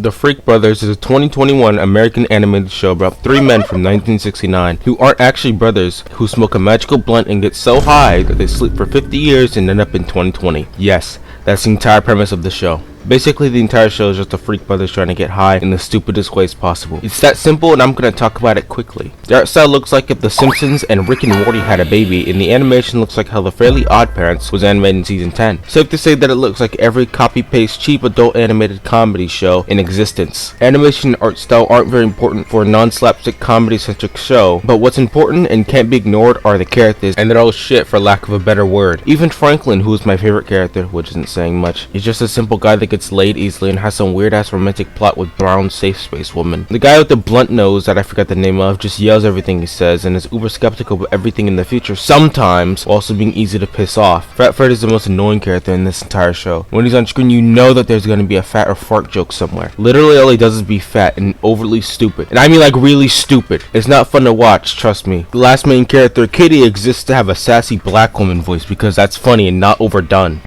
The Freak Brothers is a 2021 American animated show about three men from 1969 who aren't actually brothers, who smoke a magical blunt and get so high that they sleep for 50 years and end up in 2020. Yes, that's the entire premise of the show. Basically, the entire show is just the Freak Brothers trying to get high in the stupidest ways possible. It's that simple, and I'm gonna talk about it quickly. The art style looks like if The Simpsons and Rick and Morty had a baby, and the animation looks like how The Fairly Odd Parents was animated in season 10. Safe to say that it looks like every copy-paste cheap adult animated comedy show in existence. Animation and art style aren't very important for a non-slapstick comedy-centric show, but what's important and can't be ignored are the characters, and they're all shit for lack of a better word. Even Franklin, who is my favorite character, which isn't saying much, is just a simple guy that gets laid easily and has some weird ass romantic plot with brown safe space woman. The guy with the blunt nose that I forgot the name of just yells everything he says and is uber skeptical about everything in the future, sometimes while also being easy to piss off. Fat Fred is the most annoying character in this entire show. When he's on screen, you know that there's gonna be a fat or fart joke somewhere. Literally all he does is be fat and overly stupid, and I mean like really stupid. It's not fun to watch, trust me. The last main character, Kitty, exists to have a sassy black woman voice because that's funny and not overdone.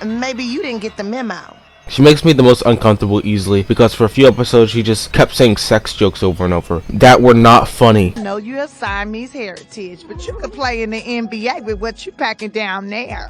Maybe you didn't get the memo. She makes me the most uncomfortable easily because for a few episodes she just kept saying sex jokes over and over that were not funny. I know you're a Siamese heritage, but you could play in the NBA with what you packing down there.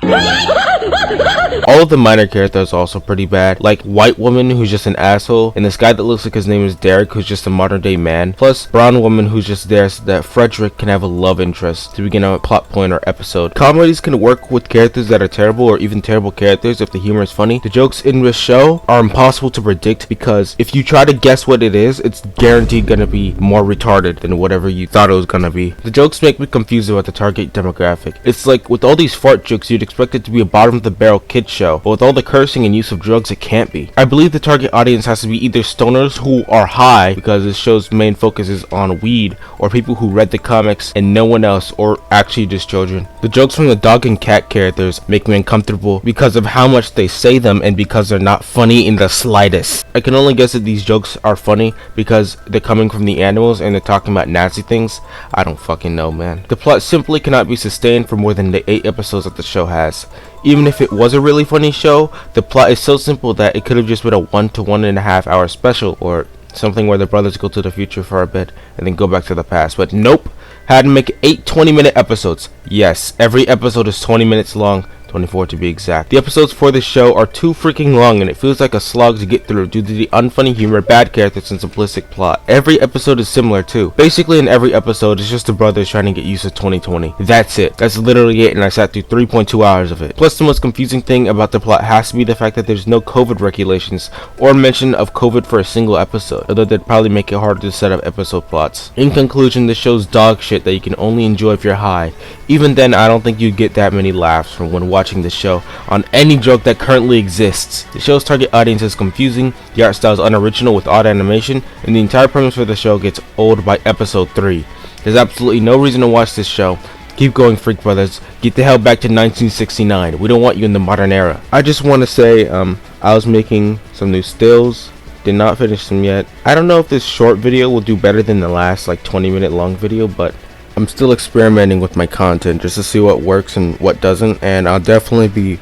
All of the minor characters are also pretty bad, like White Woman who's just an asshole, and this guy that looks like his name is Derek who's just a modern day man, plus Brown Woman who's just there so that Frederick can have a love interest to begin a plot point or episode. Comedies can work with characters that are terrible or even terrible characters if the humor is funny. The jokes in this show are impossible to predict because if you try to guess what it is, it's guaranteed gonna be more retarded than whatever you thought it was gonna be. The jokes make me confused about the target demographic. It's like with all these fart jokes you'd expect it to be a bottom of the barrel kid show, but with all the cursing and use of drugs it can't be. I believe the target audience has to be either stoners who are high because this show's main focus is on weed, or people who read the comics and no one else, or actually just children. The jokes from the dog and cat characters make me uncomfortable because of how much they say them and because they're not funny in the slightest. I can only guess that these jokes are funny because they're coming from the animals and they're talking about Nazi things. I don't fucking know, man. The plot simply cannot be sustained for more than the 8 episodes that the show has. Even if it was a really funny show, the plot is so simple that it could have just been a 1 to 1.5 hour special or something where the brothers go to the future for a bit and then go back to the past. But nope, had to make 8 20-minute episodes. Yes, every episode is 20 minutes long. 24 to be exact. The episodes for this show are too freaking long and it feels like a slog to get through due to the unfunny humor, bad characters, and simplistic plot. Every episode is similar too. Basically in every episode it's just the brothers trying to get used to 2020. That's it. That's literally it, and I sat through 3.2 hours of it. Plus the most confusing thing about the plot has to be the fact that there's no COVID regulations or mention of COVID for a single episode, although they'd probably make it harder to set up episode plots. In conclusion, this show's dog shit that you can only enjoy if you're high. Even then, I don't think you'd get that many laughs from when watching this show on any joke that currently exists. The show's target audience is confusing, the art style is unoriginal with odd animation, and the entire premise for the show gets old by episode 3. There's absolutely no reason to watch this show. Keep going, Freak Brothers. Get the hell back to 1969. We don't want you in the modern era. I just want to say, I was making some new stills. Did not finish them yet. I don't know if this short video will do better than the last like 20-minute long video, but I'm still experimenting with my content just to see what works and what doesn't, and I'll definitely be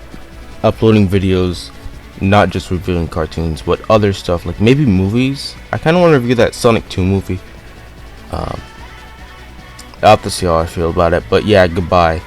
uploading videos, not just reviewing cartoons, but other stuff, like maybe movies. I kind of want to review that Sonic 2 movie. I'll have to see how I feel about it, but yeah, goodbye.